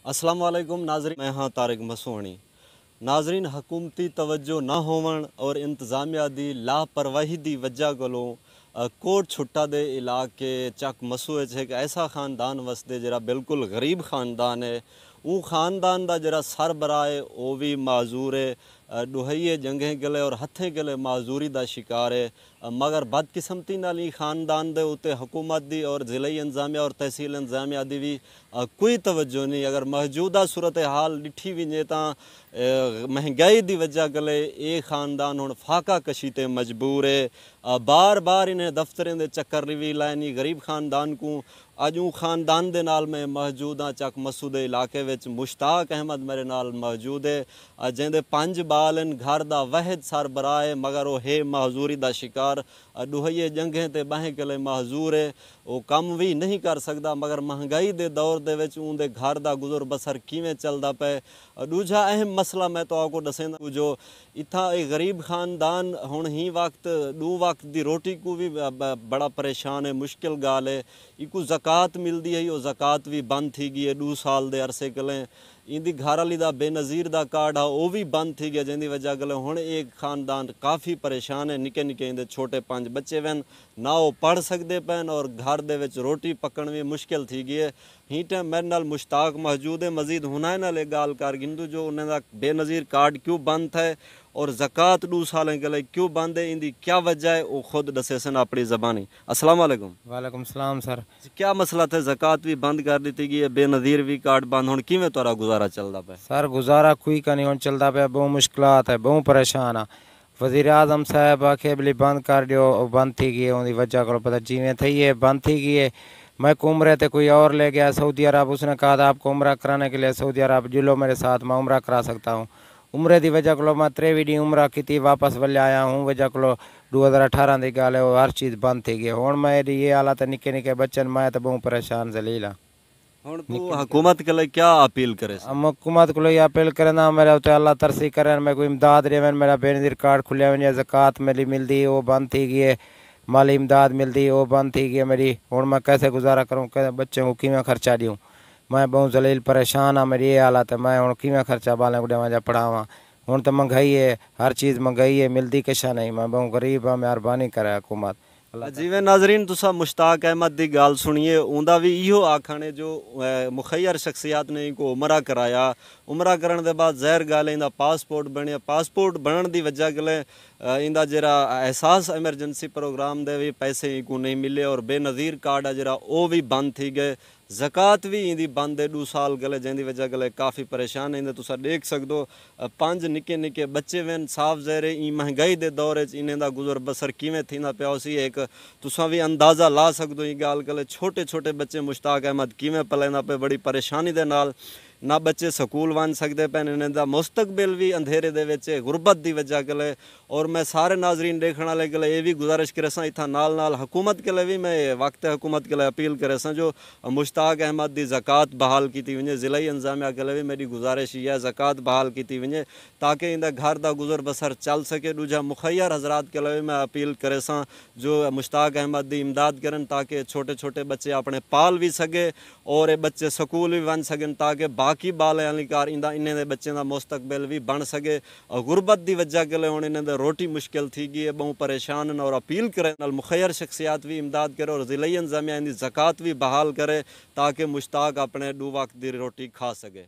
अस्सलाम वालेकुम नाजरीन, मैं हाँ तारिक मसूणी। नाजरीन, हकूमती तवज्जो ना होवन और इंतजामिया दी लापरवाही दी वजह कोलों कोट छुट्टा दे इलाके चक मसू एक ऐसा खानदान वसदे जरा बिल्कुल गरीब खानदान है। वो खानदान दा जरा सरबराह है वो भी माजूर है, दुहैये जंगें गले और हथें गले माजूरी दा शिकार है। मगर बदकिस्मती नाल ही खानदान दे उते हुकूमत दी और ज़िले इंतजामिया और तहसील इंतजामिया दी भी कोई तवज्जो नहीं। अगर मौजूदा सूरत हाल डिठी वञे तां महंगाई दी वजह गले ये खानदान हुण फाका कशी ते मजबूर है। बार बार इन्हें दफ्तरें दे चक्कर भी लाइनी गरीब खानदान को अजू खानदान दे नाल में मौजूद हाँ चक मसू दे इलाके विच मुश्ताक अहमद मेरे नाल मौजूद है जिंदे 5 बाल घर दा वहद सरबराह है मगर वो है महजूरी दा शिकार। दुहैये जंगें ते बाहें गले महजूर है, वो कम भी नहीं कर सकता मगर महंगाई दे दौर दे विच उनके घर दा गुजर बसर किवें चलदा पे। दूजा अहम मसला मैं तो आपको दसेंदा जो इत्था एक गरीब खानदान हुण ही वक्त 2 वक्त दी रोटी को भी बड़ा परेशान है, मुश्किल गाल है। इको ज़कात मिलती है, वो ज़कात भी बंद थी गई है 2 साल दे अरसे गले। इंदी घर वाली दा बेनज़ीर दा कार्ड है वो भी बंद थी गया जिंदी वजह गले हुण एक खानदान काफ़ी परेशान है। निके निके इंदे छोटे 5 बच्चे वैन ना वो पढ़ सकते पैन और घर दे विच रोटी पकण भी मुश्किल थी गई है। ही टाइम मेरे नाल मुश्ताक मौजूद है, मजीद हुनाए नाल एक गाल कर गिंदू जो उन्हें दा बेनज़ीर कार्ड क्यों बंद है और ज़कात 2 साल गले क्यों बंद है, इंदी क्या वजह है वो खुद दसे सन अपनी ज़बानी। अस्सलाम वालेकुम। वालेकुम सलाम सर। क्या मसला था? ज़कात भी बंद कर दी गई है, बेनज़ीर भी कार्ड बंद, हुण किवें तुहारा गुजारा चलदा पे? सर गुजारा कोई का नहीं हुण चलदा पे, बहुत मुश्किलात है, बहुत परेशान आ। वज़ीर आज़म साहब आखे बिली बंद कर दियो, बंद थी गई उनकी वजह को पता जिवें थी है बंद थी गई है। मैं उम्र थे कोई और ले गया सऊदी अरब, उसने कहा था आपको उम्र कराने के लिए सऊदी अरब जुलो मेरे साथ, मैं उम्र करा सकता हूँ। उम्र की वजह को मैं 23 डी उम्र की वापस वले आया हूँ, वजह को 2018 की गल है, हर चीज़ बंद थी गई। हुण मेरी ये हालत है, निके निके बच्चन, मैं तो बहुत परेशान जलील हाँ। हुण तू हुकूमत के लिए क्या अपील करे? हम हुकूमत को ये अपील करना मेरे उते अल्लाह तरसी करे, मैं कोई इमदाद देवन, मेरा बेनज़ीर कार्ड खुलिया वने, ज़कात मेरी मिलती वो बंद थी गई है, माली इमदाद मिलती वो बंद थी गई है मेरी। हुण मैं कैसे गुजारा करूँ, कैसे बच्चों को किवें खर्चा दूँ? मैं बहुत जलील परेशान हाँ, मेरी ये हालत है, मैं हुण किवें खर्चा बालें को देवां जा पढ़ावां? हुण तो महंगाई है, हर चीज़ महंगाई है, मिलती किशा नहीं। मैं बहुत गरीब हाँ, मेहरबानी करे हुकूमत। जिवें नाजरीन तुसा मुश्ताक अहमद की गाल सुनिए, उनका भी इहो आखण है जो मुखैर शख्सियात ने इनको उमरा कराया, उमरा करने के बाद जहर गाल इंदा पासपोर्ट बने, पासपोर्ट बनने की वजह गले इंदा जरा एहसास एमरजेंसी प्रोग्राम दे भी पैसे इनको नहीं मिले और बेनज़ीर कार्ड है जरा वो भी बंद थी गए। ज़कात भी इंदी बंद है 2 साल गले जिंदी वजह गले काफ़ी परेशान है। तुसा देख सकते हो 5 निके निके बच्चे वैन, साफ ज़हर ई महंगाई के दौर इन्हें दा गुजर बसर किवें थींदा पिया उसी एक तुसा भी अंदाज़ा ला सकते हो। ये गाल गले छोटे छोटे बच्चे मुश्ताक अहमद किवें पलेंदा पे बड़ी परेशानी दे नाल, ना बच्चे स्कूल वन सकते पैन, इन्हें दा मुस्तकबिल भी अंधेरे दे विच गुरबत की वजह गले। और मैं सारे नाजरीन देखने वाले गले ये भी गुजारिश करे सा इतना नाल नाल हुकूमत के लिए भी मैं वक्त हुकूमत के लिए अपील करे सा जो मुश्ताक अहमद की ज़कात बहाल की वजे, ज़िला इंतजामिया के लिए भी मेरी गुजारिश ये है ज़कात बहाल की वजे ताकि इंदा घर का गुजर बसर चल सके। दूजा मुखैर हजरात के लिए मैं अपील करे सा जो मुश्ताक अहमद की इमदाद करन ताकि छोटे छोटे बच्चे अपने पाल भी सके और ये बच्चे स्कूल भी बन सकन ताकि बाकी बाल कार इंदा इन्हें दे बच्चों का मुस्तकबिल भी बन सके। गुरबत की वजह के लिए हुण इन्हें रोटी मुश्किल थी गई है, बहुत परेशान और अपील करे मुखैर शख्सियात भी इमदाद करे और ज़िला इंतजामिया इनकी ज़कात भी बहाल करे ताकि मुश्ताक अपने 2 वक्त की रोटी खा सके।